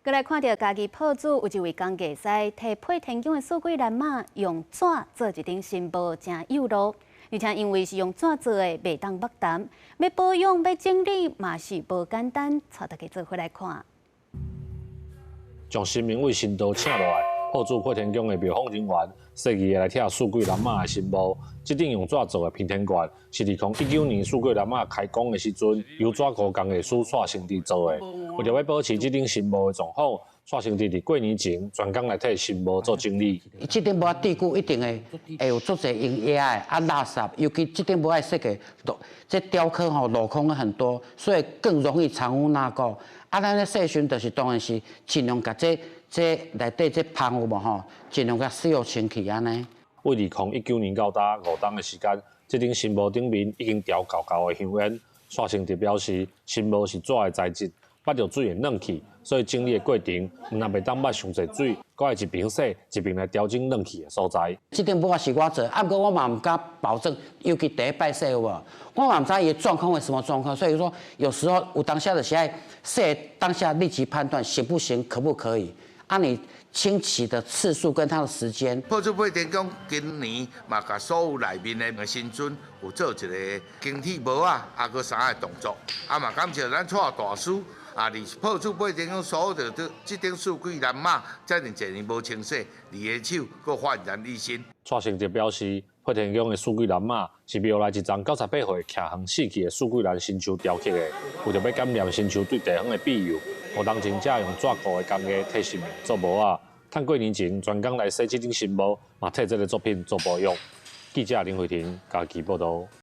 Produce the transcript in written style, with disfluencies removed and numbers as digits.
过来看到家己铺主有一位工艺师摕配天宫的数据栏码用纸做一顶新帽，真有路。而且因为是用纸做的，袂当目淡，要保养要整理嘛是无简单。带大家做伙来看。将新名为新刀请落来，铺主配天宫的庙方人员设计来贴数据栏码的新帽。这顶用纸做的平天冠是2019年数据栏码开工的时阵，由纸工工艺师蔡成志做的。为了要保持这顶新帽的状况，蔡成志伫过年前专工来替新帽做整理。这顶帽地久一定会有足侪用液的垃圾，尤其这顶帽爱设计，这雕刻镂空很多，所以更容易藏污纳垢。咱咧细训就是当然是尽量甲这内底这芳有无吼，尽量甲洗清气安尼。为2019年到达5冬的时间，这顶新帽顶面已经调高的香烟。蔡成志表示，新帽是纸的材质，捌着水会冷去，所以整理的过程，若袂当捌上侪水，搁爱一边洗一边来调整冷去的所在。这顶帽是我做，过我嘛唔敢保证，尤其第一摆洗有无，我嘛唔知伊的状况为什么状况，所以说有时候有当下的是爱洗当下立即判断行不行，可不可以。你清洗的次数跟它的时间。铺主配天宫今年嘛，甲所有内面的新村有做一个更替帽啊，搁啥个动作，嘛感谢咱蔡大师伫铺主配天宫所有的这顶数据栏码，遮尔一年无清洗，你的手搁焕然一新。蔡成志表示，配天宫的数据栏码是庙内一张98岁徛横死去的数据栏新树雕刻的，为着要感念新树对地方的庇佑。5冬前才用纸糊的工艺替新做帽啊，趁过年前专工来洗这顶新帽，嘛替这个作品做保养。记者林慧婷家己报道。